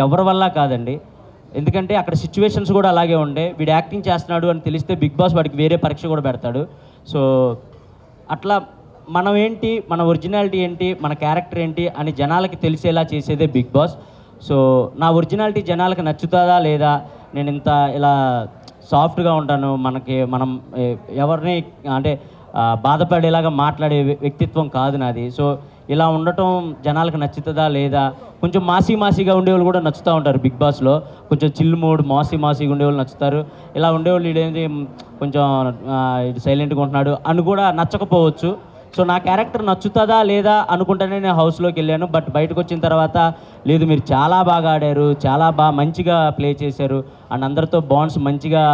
ఎవరి వల్ల కాదండి. ఎందుకంటే అక్కడ సిచ్యువేషన్స్ కూడా అలాగే ఉండే. వీడు యాక్టింగ్ చేస్తున్నాడు అని తెలిస్తే బిగ్ బాస్ వాడికి వేరే పరీక్ష కూడా పెడతాడు. సో అట్లా మనం ఏంటి, మన ఒరిజినాలిటీ ఏంటి, మన క్యారెక్టర్ ఏంటి అని జనాలకి తెలిసేలా చేసేదే బిగ్ బాస్. సో నా ఒరిజినాలిటీ జనాలకు నచ్చుతుందా లేదా, నేను ఇంత ఇలా సాఫ్ట్గా ఉంటాను, మనం ఎవరిని అంటే బాధపడేలాగా మాట్లాడే వ్యక్తిత్వం కాదు నాది. సో ఇలా ఉండటం జనాలకు నచ్చుతుందా లేదా, కొంచెం మాసీగా ఉండేవాళ్ళు కూడా నచ్చుతూ ఉంటారు బిగ్ బాస్లో. కొంచెం చిల్ మూడ్ మాసీగా ఉండేవాళ్ళు నచ్చుతారు. ఇలా ఉండేవాళ్ళు ఇదేంటి కొంచెం సైలెంట్గా ఉంటున్నాడు అని కూడా నచ్చకపోవచ్చు. సో నా క్యారెక్టర్ నచ్చుతుందా లేదా అనుకుంటేనే నేను హౌస్లోకి వెళ్ళాను. బట్ బయటకు వచ్చిన తర్వాత లేదు, మీరు చాలా బాగా ఆడారు, చాలా మంచిగా ప్లే చేశారు అండ్ అందరితో బాండ్స్ మంచిగా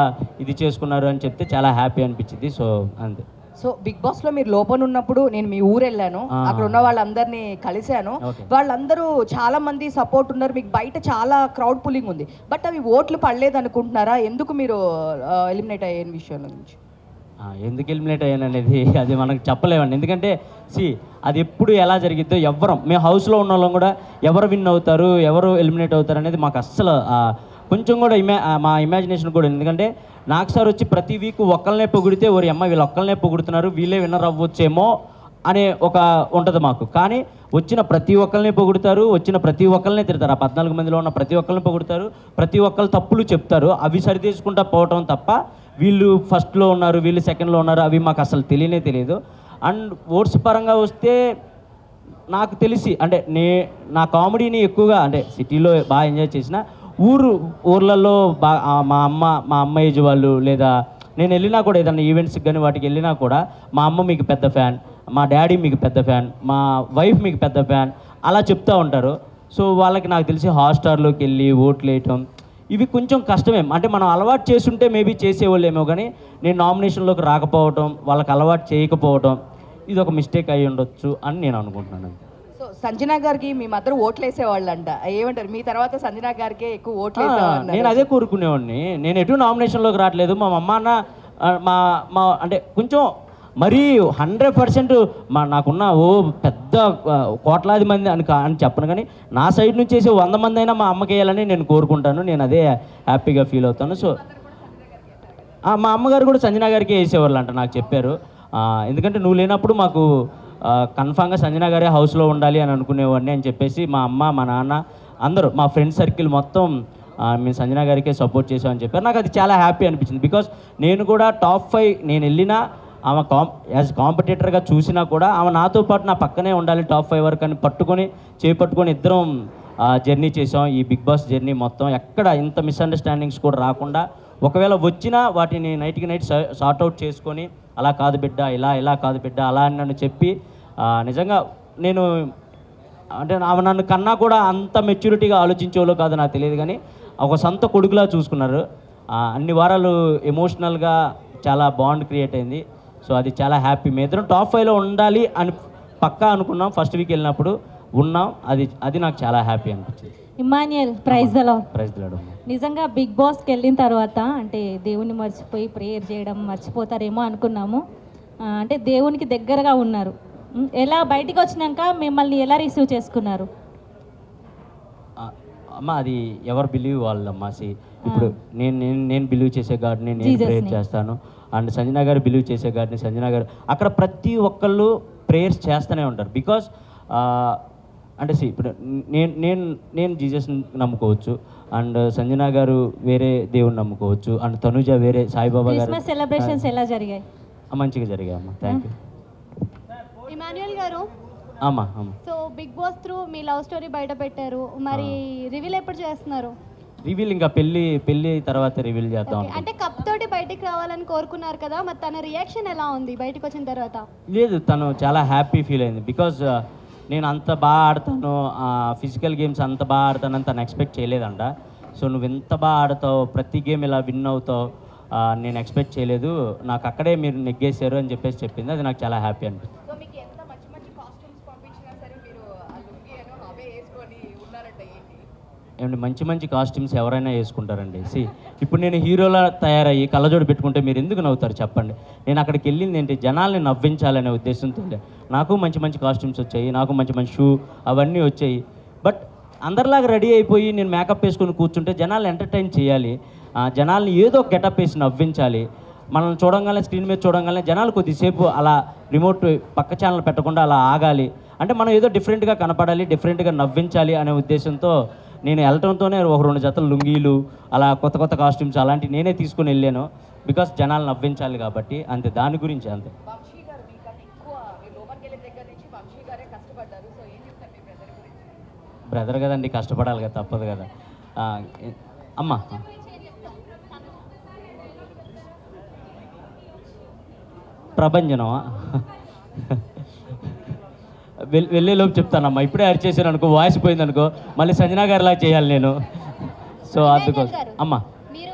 ఇది చేసుకున్నారు అని చెప్తే చాలా హ్యాపీ అనిపించింది. సో అంతే. సో బిగ్ బాస్ లో మీరు లోపల ఉన్నప్పుడు నేను మీ ఊరు వెళ్ళాను, అక్కడ ఉన్న వాళ్ళందరినీ కలిశాను. వాళ్ళందరూ చాలా మంది సపోర్ట్ ఉన్నారు, మీకు బయట చాలా క్రౌడ్ పుల్లింగ్ ఉంది. బట్ అవి ఓట్లు పడలేదు అనుకుంటున్నారా? ఎందుకు మీరు ఎలిమినేట్ అయ్యే విషయం నుంచి? ఎందుకు ఎలిమినేట్ అయ్యాను అనేది అది మనకు చెప్పలేమండి. ఎందుకంటే అది ఎప్పుడు ఎలా జరిగిద్దో మేము హౌస్లో ఉన్న వాళ్ళం కూడా ఎవరు విన్ అవుతారు, ఎవరు ఎలిమినేట్ అవుతారు అనేది మాకు అస్సలు కొంచెం కూడా మా ఇమాజినేషన్ కూడా. ఎందుకంటే నాకు సార్ వచ్చి ప్రతి వీక్ ఒక్కళ్ళనే పొగిడితే ఓరి అమ్మ వీళ్ళు ఒక్కళ్ళనే పొగుడుతున్నారు, వీళ్ళే విన్నర్ అవ్వచ్చేమో అనే ఒక ఉంటుంది మాకు. కానీ వచ్చిన ప్రతి ఒక్కరిని పొగుడుతారు, వచ్చిన ప్రతి ఒక్కరిని తిడతారు. ఆ 14 మందిలో ఉన్న ప్రతి ఒక్కరిని పొగుడుతారు, ప్రతి ఒక్కరు తప్పులు చెప్తారు, అవి సరిదేసుకుంటా పోవటం తప్ప వీళ్ళు ఫస్ట్లో ఉన్నారు, వీళ్ళు సెకండ్లో ఉన్నారు అవి మాకు అసలు తెలియదు. అండ్ ఓట్స్ పరంగా వస్తే నాకు తెలిసి అంటే నా కామెడీని ఎక్కువగా అంటే సిటీలో బాగా ఎంజాయ్ చేసిన, ఊర్లలో మా అమ్మ ఏజ్ వాళ్ళు లేదా నేను వెళ్ళినా కూడా ఏదన్నా ఈవెంట్స్కి కానీ వాటికి వెళ్ళినా కూడా మా అమ్మ మీకు పెద్ద ఫ్యాన్, మా డాడీ మీకు పెద్ద ఫ్యాన్, మా వైఫ్ మీకు పెద్ద ఫ్యాన్ అలా చెప్తూ ఉంటారు. సో వాళ్ళకి నాకు తెలిసి హాట్స్టార్లోకి వెళ్ళి ఓట్లు వేయటం ఇవి కొంచెం కష్టమే. అంటే మనం అలవాటు చేస్తుంటే మేబీ చేసేవాళ్ళేమో, కానీ నేను నామినేషన్లోకి రాకపోవటం, వాళ్ళకి అలవాటు చేయకపోవటం ఇది ఒక మిస్టేక్ అయ్యి ఉండొచ్చు అని నేను అనుకుంటున్నాను. సో సంజన గారికి మీ మదర్ ఓట్లు వేసేవాళ్ళంట, ఏమంటారు? మీ తర్వాత సంజన గారికే ఎక్కువ ఓట్లు వేసేవాళ్ళు. నేను అదే కోరుకునేవాడిని. నేను ఎటు నామినేషన్లోకి రావట్లేదు. మా అమ్మ అన్న మా అంటే కొంచెం మరీ 100% నాకున్న పెద్ద కోట్లాది మంది అని చెప్పను, కానీ నా సైడ్ నుంచి వేసే 100 మంది అయినా మా అమ్మకి వేయాలని నేను కోరుకుంటాను. నేను అదే హ్యాపీగా ఫీల్ అవుతాను. సో మా అమ్మగారు కూడా సంజన గారికి వేసేవాళ్ళు అంట, నాకు చెప్పారు. ఎందుకంటే నువ్వు లేనప్పుడు మాకు కన్ఫామ్గా సంజన గారే హౌస్లో ఉండాలి అని అనుకునేవాడిని అని చెప్పేసి మా అమ్మ మా నాన్న అందరూ మా ఫ్రెండ్ సర్కిల్ మొత్తం మేము సంజన గారికే సపోర్ట్ చేసామని చెప్పారు. నాకు అది చాలా హ్యాపీ అనిపించింది. బికాస్ నేను కూడా టాప్ 5 నేను వెళ్ళినా ఆమె యాజ్ కాంపిటేటర్గా చూసినా కూడా ఆమె నాతో పాటు నా పక్కనే ఉండాలి టాప్ 5 వరకు అని చేపట్టుకొని ఇద్దరం జర్నీ చేసాం. ఈ బిగ్ బాస్ జర్నీ మొత్తం ఎక్కడ ఇంత మిస్అండర్స్టాండింగ్స్ కూడా రాకుండా, ఒకవేళ వచ్చినా వాటిని నైట్కి నైట్ సార్ట్అవుట్ చేసుకొని అలా కాదు బిడ్డ, ఇలా కాదు బిడ్డ అలా అని నన్ను చెప్పి నిజంగా నేను అంటే ఆమె నన్ను కన్నా కూడా అంత మెచ్యూరిటీగా ఆలోచించేవాళ్ళు కాదు నాకు తెలియదు, కానీ ఒక సొంత కొడుకులా చూసుకున్నారు. అన్ని వారాలు ఎమోషనల్గా చాలా బాండ్ క్రియేట్ అయింది. సో అది చాలా హ్యాపీ. మేము ఇద్దరం టాప్ 5లో ఉండాలి అని పక్కా అనుకున్నాం. ఫస్ట్ వీక్ వెళ్ళినప్పుడు ఉన్నాం. అది నాకు చాలా హ్యాపీ అనిపించింది. Emmanuel, praise the Lord. నిజంగా బిగ్ బాస్కి వెళ్ళిన తర్వాత అంటే దేవుని మర్చిపోయి ప్రేయర్ చేయడం మర్చిపోతారేమో అనుకున్నాము. అంటే దేవునికి దగ్గరగా ఉన్నారు. ఎలా బయటికి వచ్చినాక మిమ్మల్ని ఎలా రిసీవ్ చేసుకున్నారు? అమ్మ అది ఎవరు బిలీవ్ వాళ్ళమ్మా. ఇప్పుడు నేను బిలీవ్ చేసే గాడిని నేను ప్రేయర్ చేస్తాను, అండ్ సంజన గారు బిలీవ్ చేసే గాడిని సంజన గారు. అక్కడ ప్రతి ఒక్కళ్ళు ప్రేయర్స్ చేస్తూనే ఉంటారు. బికాస్ అంటే ఇప్పుడు నేను జీసస్ని నమ్ముకోవచ్చు, అండ్ సంజన గారు వేరే దేవుని నమ్ముకోవచ్చు, అండ్ తనుజ వేరే సాయిబాబా గారు. సెలబ్రేషన్స్ ఎలా జరిగాయి? మంచిగా జరిగాయి అమ్మ. Thank you. ఇమాన్యుయల్ గారు, అమ్మా సో బిగ్ బాస్ త్రూ మీ లవ్ స్టోరీ బయట పెట్టారు, మరి రివీల్ ఎప్పుడు చేస్తున్నారు? రివీల్ ఇంకా పెళ్లి తర్వాత రివీల్ చేద్దాం. అంటే కప్ తోటి బయటికి రావాలని కోరుకున్నారు కదా, మరి తన రియాక్షన్ ఎలా ఉంది బయటకు వచ్చిన తర్వాత? లేదు, తను చాలా హ్యాపీ ఫీల్ అయింది. బికాజ్ నేను అంత బాగా ఆడతాను, ఫిజికల్ గేమ్స్ అంత బాగా ఆడతానని తను ఎక్స్పెక్ట్ చేయలేదంట. సో నువ్వు ఎంత బాగా ఆడతావు, ప్రతి గేమ్ ఇలా విన్ అవుతావు నేను ఎక్స్పెక్ట్ చేయలేదు, నాకు అక్కడే మీరు నెగ్గేశారు అని చెప్పేసి చెప్పింది. అది నాకు చాలా హ్యాపీ అనిపించింది. ఏమంటే మంచి కాస్ట్యూమ్స్ ఎవరైనా వేసుకుంటారండి. ఇప్పుడు నేను హీరోలా తయారయ్యి కళ్ళజోడు పెట్టుకుంటే మీరు ఎందుకు నవ్వుతారు చెప్పండి? నేను అక్కడికి వెళ్ళింది ఏంటి, జనాల్ని నవ్వించాలనే ఉద్దేశంతో. నాకు మంచి కాస్ట్యూమ్స్ వచ్చాయి, నాకు మంచి షూ అవన్నీ వచ్చాయి. బట్ అందరిలాగా రెడీ అయిపోయి నేను మేకప్ వేసుకొని కూర్చుంటే జనాలు ఎంటర్టైన్ చేయాలి, జనాల్ని ఏదో గెటప్ వేసి నవ్వించాలి. మనం చూడంగానే స్క్రీన్ మీద చూడంగానే జనాలు కొద్దిసేపు అలా రిమోట్ పక్క ఛానల్ పెట్టకుండా అలా ఆగాలి. అంటే మనం ఏదో డిఫరెంట్గా కనపడాలి, డిఫరెంట్గా నవ్వించాలి అనే ఉద్దేశంతో నేను వెళ్ళటంతోనే ఒక 2 జతల లుంగీలు, అలా కొత్త కొత్త కాస్ట్యూమ్స్ అలాంటివి నేనే తీసుకుని వెళ్ళాను. బికాస్ జనాలు నవ్వించాలి కాబట్టి, అంతే, దాని గురించి అంతే. వంశీ గారు మీకన్నా ఎక్కువ మీరు లోపలికి వెళ్ళిన దగ్గర నుంచి వంశీ గారే కష్టపడ్డారు. సో ఏం చెప్తారు మీ బ్రదర్ గురించి? బ్రదర్ కదండి, కష్టపడాలి కదా, తప్పదు కదా. అమ్మ ప్రభంజనమా వెళ్ళేలోపు చెప్తానమ్మా. ఇప్పుడే అరిచేసాను అనుకో, వాయిస్ పోయింది అనుకో, మళ్ళీ సంజనా గారిలా చేయాలి నేను. సో అందుకోసం అమ్మా. మీరు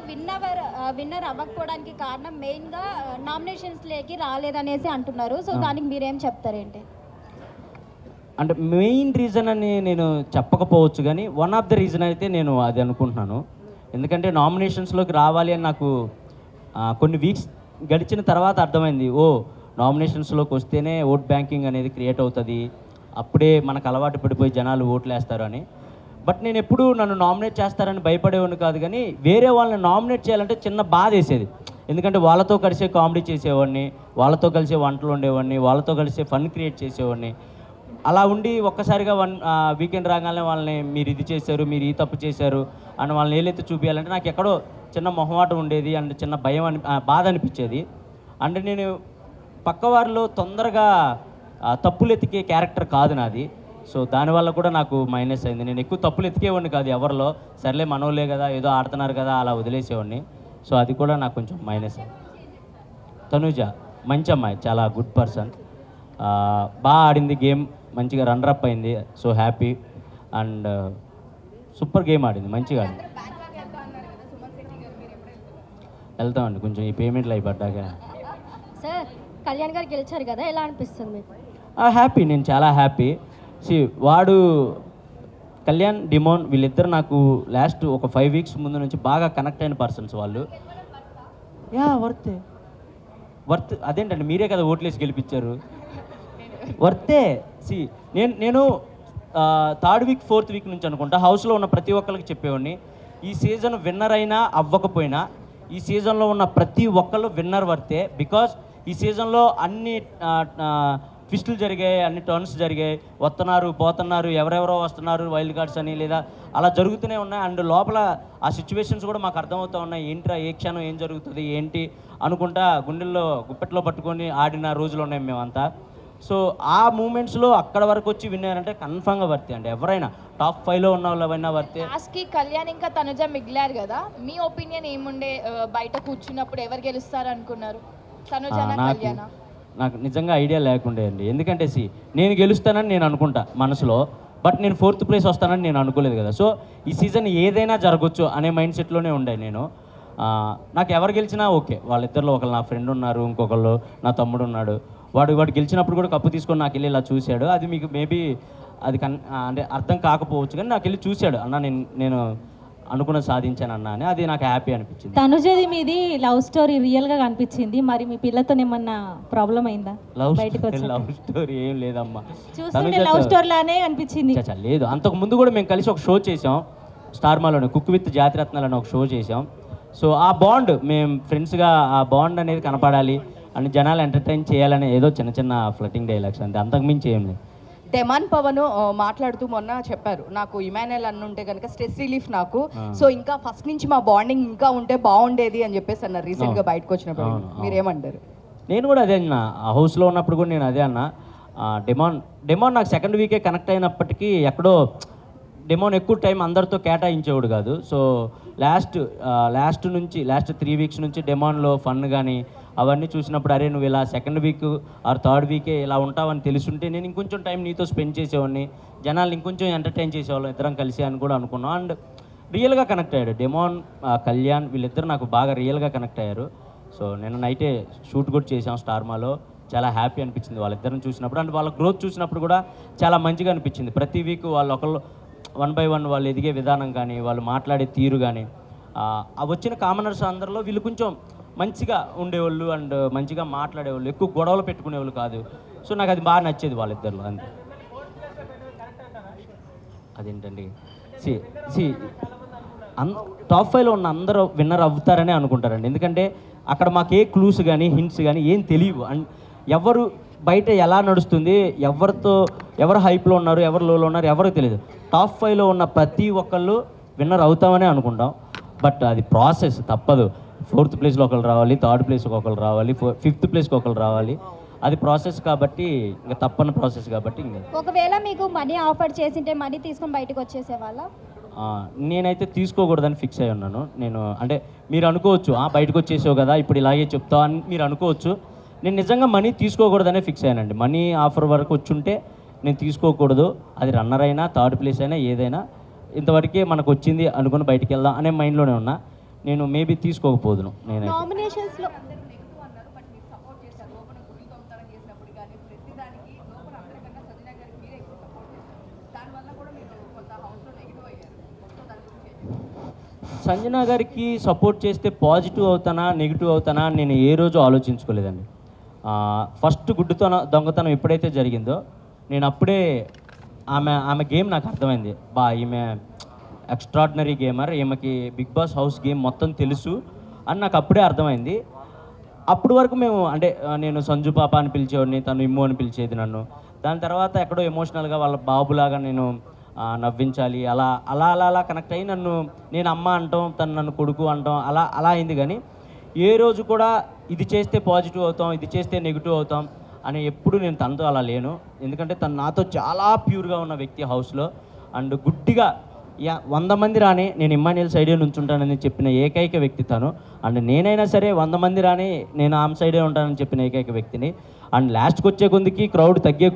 విన్నర్ అవ్వకపోవడానికి కారణం మెయిన్గా నామినేషన్స్లోకి రాలేదనేసి అంటున్నారు. సో దానికి మీరేం చెప్తారేంటి? అంటే మెయిన్ రీజన్ అని నేను చెప్పకపోవచ్చు, కానీ వన్ ఆఫ్ ద రీజన్ అయితే నేను అది అనుకుంటున్నాను. ఎందుకంటే నామినేషన్స్లోకి రావాలి అని నాకు కొన్ని వీక్స్ గడిచిన తర్వాత అర్థమైంది, నామినేషన్స్లోకి వస్తేనే ఓట్ బ్యాంకింగ్ అనేది క్రియేట్ అవుతుంది, అప్పుడే మనకు అలవాటు పడిపోయి జనాలు ఓట్లు వేస్తారు అని. బట్ నేను ఎప్పుడూ నన్ను నామినేట్ చేస్తారని భయపడేవాడిని కాదు, కానీ వేరే వాళ్ళని నామినేట్ చేయాలంటే చిన్న బాధ వేసేది. ఎందుకంటే వాళ్ళతో కలిసే కామెడీ చేసేవాడిని, వాళ్ళతో కలిసే వంటలు ఉండేవాడిని, వాళ్ళతో కలిసే ఫన్ క్రియేట్ చేసేవాడిని. అలా ఉండి ఒక్కసారిగా వీకెండ్ రాగానే వాళ్ళని మీరు ఇది చేశారు, మీరు ఈ తప్పు చేశారు అని వాళ్ళని ఏలైతే చూపించాలంటే నాకు ఎక్కడో చిన్న మొహమాటం ఉండేది అండ్ చిన్న భయం బాధ అనిపించేది. అండ్ నేను పక్కవారిలో తొందరగా తప్పులు ఎతికే క్యారెక్టర్ కాదు నాది. సో దానివల్ల కూడా నాకు మైనస్ అయింది. నేను ఎక్కువ తప్పులు ఎతికేవాడిని కాదు ఎవరిలో, సర్లే మనోళ్ళే కదా, ఏదో ఆడుతున్నారు కదా అలా వదిలేసేవాడిని. సో అది కూడా నాకు కొంచెం మైనస్ అయింది. తనుజ మంచి అమ్మాయి, చాలా గుడ్ పర్సన్, బాగా ఆడింది గేమ్, మంచిగా రన్నరప్ అయింది. So happy and super game ఆడింది, మంచిగా ఆడింది. వెళ్తామండి కొంచెం ఈ పేమెంట్లు అయిపడ్డాక. సార్, కళ్యాణ్ గారు గెలిచారు కదా, ఎలా అనిపిస్తుంది మీకు? హ్యాపీ, నేను చాలా హ్యాపీ. వాడు కళ్యాణ్, డిమోన్ వీళ్ళిద్దరు నాకు లాస్ట్ ఒక 5 వీక్స్ ముందు నుంచి బాగా కనెక్ట్ అయిన పర్సన్స్ వాళ్ళు. వర్త్ అదేంటండి, మీరే కదా ఓట్లేసి గెలిపించారు, వర్తే. నేను 3rd వీక్ 4th వీక్ నుంచి అనుకుంటా హౌస్లో ఉన్న ప్రతి ఒక్కరికి చెప్పేవాడిని, ఈ సీజన్ విన్నర్ అయినా అవ్వకపోయినా ఈ సీజన్లో ఉన్న ప్రతి ఒక్కళ్ళు విన్నర్ వర్తే. బికాజ్ ఈ సీజన్లో అన్ని ట్విస్టులు జరిగాయి, అన్ని టర్న్స్ జరిగాయి, వస్తున్నారు పోతున్నారు, ఎవరెవరో వస్తున్నారు వైల్డ్ కార్డ్స్ అని, లేదా అలా జరుగుతూనే ఉన్నాయి. అండ్ లోపల ఆ సిచ్యువేషన్స్ కూడా మాకు అర్థమవుతూ ఉన్నాయి, ఏంట్రా ఏ క్షణం ఏం జరుగుతుంది ఏంటి అనుకుంటా గుండెల్లో గుప్పెట్లో పట్టుకొని ఆడిన రోజులు ఉన్నాయి మేమంతా. సో ఆ మూమెంట్స్లో అక్కడ వరకు వచ్చి విన్నారంటే కన్ఫామ్గా వర్తే అండి. ఎవరైనా టాప్ 5లో ఉన్న వాళ్ళైనా వర్తే. లాస్ట్కి కళ్యాణ్ ఇంకా తనుజ మిగిలారు కదా, మీ ఒపీనియన్ ఏముండే? బయట కూర్చున్నప్పుడు ఎవరు గెలుస్తారు అనుకున్నారు, తనుజనా కళ్యాణా? నాకు నిజంగా ఐడియా లేకుండే అండి. ఎందుకంటే నేను గెలుస్తానని నేను అనుకుంటా మనసులో, బట్ నేను 4th ప్లేస్ వస్తానని నేను అనుకోలేదు కదా. సో ఈ సీజన్ ఏదైనా జరగచ్చు అనే మైండ్ సెట్లోనే ఉండే నేను. నాకు ఎవరు గెలిచినా ఓకే. వాళ్ళిద్దరిలో ఒకళ్ళు నా ఫ్రెండ్ ఉన్నారు, ఇంకొకళ్ళు నా తమ్ముడు ఉన్నాడు. వాడు గెలిచినప్పుడు కూడా కప్పు తీసుకొని నాకు వెళ్ళి ఇలా చూశాడు. అది మీకు మేబీ అది అంటే అర్థం కాకపోవచ్చు, కానీ నాకు వెళ్ళి చూశాడు, అన్న నేను అనుకున్న సాధించాను అన్న అని. అది నాకు హ్యాపీ అనిపించింది. తనుజది మీది లవ్ స్టోరీ రియల్గా కనిపించింది, మరి మీ పిల్లతో ఏమన్నా ప్రాబ్లం అయిందా? లవ్ స్టోరీ ఏం లేదమ్మా, చూస్తుంటే లవ్ స్టోరీ లానే అనిపించింది. లేదు, అంతకు ముందు కూడా మేము కలిసి ఒక షో చేసాం స్టార్ మాలోనే, కుక్ విత్ జాతిరత్నాలు అని ఒక షో చేసాం. సో ఆ బాండ్, మేము ఫ్రెండ్స్గా ఆ బాండ్ అనేది కనపడాలి అని, జనాలు ఎంటర్టైన్ చేయాలని ఏదో చిన్న చిన్న ఫ్లటింగ్ డైలాగ్స్ అంతే, అంతకుమించి ఏం లేదు. డెమాన్ పవన్ మాట్లాడుతూ మొన్న చెప్పారు, నాకు ఇమాన్యుయల్ అన్న ఉంటే కనుక స్ట్రెస్ రిలీఫ్ నాకు, సో ఇంకా ఫస్ట్ నుంచి మా బాండింగ్ ఇంకా ఉంటే బాగుండేది అని చెప్పేసి అన్నారు రీసెంట్గా బయటకు వచ్చినప్పుడు. మీరేమంటారు? నేను కూడా అదే అన్న, హౌస్లో ఉన్నప్పుడు కూడా నేను అదే అన్న. డెమాన్ నాకు 2nd వీకే కనెక్ట్ అయినప్పటికీ ఎక్కడో డెమోన్ ఎక్కువ టైం అందరితో కేటాయించేవాడు కాదు. సో లాస్ట్ 3 వీక్స్ నుంచి డెమోన్లో ఫన్ కానీ అవన్నీ చూసినప్పుడు, అరే నువ్వు ఇలా 2nd వీక్ ఆర్ 3rd వీకే ఇలా ఉంటావని తెలుసుంటే నేను ఇంకొంచెం టైం నీతో స్పెండ్ చేసేవాడిని, జనాలు ఇంకొంచెం ఎంటర్టైన్ చేసేవాళ్ళం ఇద్దరం కలిసి అని కూడా అనుకున్నాం. అండ్ రియల్గా కనెక్ట్ అయ్యాడు డెమోన్, కళ్యాణ్ వీళ్ళిద్దరు నాకు బాగా రియల్గా కనెక్ట్ అయ్యారు. సో నేను నైటే షూట్ కూడా చేసాం స్టార్మాలో, చాలా హ్యాపీ అనిపించింది వాళ్ళిద్దరిని చూసినప్పుడు. అండ్ వాళ్ళ గ్రోత్ చూసినప్పుడు కూడా చాలా మంచిగా అనిపించింది. ప్రతి వీక్ వాళ్ళు ఒకళ్ళు 1 by 1 వాళ్ళు ఎదిగే విధానం కానీ, వాళ్ళు మాట్లాడే తీరు కానీ, వచ్చిన కామనర్స్ అందరిలో వీళ్ళు కొంచెం మంచిగా ఉండేవాళ్ళు అండ్ మంచిగా మాట్లాడేవాళ్ళు, ఎక్కువ గొడవలు పెట్టుకునేవాళ్ళు కాదు. సో నాకు అది బాగా నచ్చేది వాళ్ళిద్దరిలో. అంతే. అదేంటండి సి టాప్ 5లో ఉన్న అందరూ విన్నర్ అవుతారని అనుకుంటారండి. ఎందుకంటే అక్కడ మాకు ఏ క్లూస్ కానీ హింట్స్ కానీ ఏం తెలియవు. అండ్ ఎవరు బయట ఎలా నడుస్తుంది, ఎవరు హైప్లో ఉన్నారు, ఎవరు లోలో ఉన్నారు ఎవరికి తెలియదు. టాప్ 5లో ఉన్న ప్రతి ఒక్కళ్ళు విన్నర్ అవుతామని అనుకుంటాం. బట్ అది ప్రాసెస్, తప్పదు. 4th ప్లేస్లో ఒకళ్ళు రావాలి, 3rd ప్లేస్కి ఒకళ్ళు రావాలి, 5th ప్లేస్కి ఒకళ్ళు రావాలి. అది ప్రాసెస్ కాబట్టి, ఇంకా తప్పని ప్రాసెస్ కాబట్టి ఇంకా ఒకవేళ మీకు మనీ ఆఫర్ చేసింటే మనీ తీసుకొని బయటకు వచ్చేసేవాళ్ళ? నేనైతే తీసుకోకూడదని ఫిక్స్ అయి ఉన్నాను. నేను అంటే మీరు అనుకోవచ్చు బయటకు వచ్చేసావు కదా ఇప్పుడు ఇలాగే చెప్తావు అని మీరు అనుకోవచ్చు. నేను నిజంగా మనీ తీసుకోకూడదనే ఫిక్స్ అయ్యానండి. మనీ ఆఫర్ వరకు వచ్చుంటే నేను తీసుకోకూడదు. అది రన్నర్ అయినా 3rd ప్లేస్ అయినా ఏదైనా ఇంతవరకే మనకు వచ్చింది అనుకుని బయటికి వెళ్దాం అనే మైండ్లోనే ఉన్నా. నేను మేబీ తీసుకోకపోదును. నేను నామినేషన్స్లో సంజన గారికి సపోర్ట్ చేస్తే పాజిటివ్ అవుతానా నెగిటివ్ అవుతానా నేను ఏ రోజు ఆలోచించుకోలేదండి. ఫస్ట్ దొంగతనం ఎప్పుడైతే జరిగిందో నేను అప్పుడే ఆమె గేమ్ నాకు అర్థమైంది. ఈమె ఎక్స్ట్రాడినరీ గేమర్, ఈమెకి బిగ్ బాస్ హౌస్ గేమ్ మొత్తం తెలుసు అని నాకు అప్పుడే అర్థమైంది. అప్పటి వరకు మేము అంటే నేను సంజు పాప అని పిలిచేవాడిని, తను ఇమ్ము అని పిలిచేది నన్ను. దాని తర్వాత ఎక్కడో ఎమోషనల్గా వాళ్ళ బాబులాగా నేను నవ్వించాలి అలా అలా అలా అలా కనెక్ట్ అయ్యి నేను అమ్మ అంటాం, తను నన్ను కొడుకు అంటాం, అలా అయింది. కానీ ఏ రోజు కూడా ఇది చేస్తే పాజిటివ్ అవుతాం, ఇది చేస్తే నెగిటివ్ అవుతాం అని ఎప్పుడు నేను తనతో అలా లేను. ఎందుకంటే తను నాతో చాలా ప్యూర్గా ఉన్న వ్యక్తి హౌస్లో. అండ్ గుడ్డిగా 100 మంది రాని నేను ఇమ్మాన్యుయల్ సైడే నుంచుంటానని చెప్పిన ఏకైక వ్యక్తి తను. అండ్ నేనైనా సరే 100 మంది రాని నేను ఆమె సైడే ఉంటానని చెప్పిన ఏకైక వ్యక్తిని. అండ్ లాస్ట్కి వచ్చే కొందికి క్రౌడ్ తగ్గే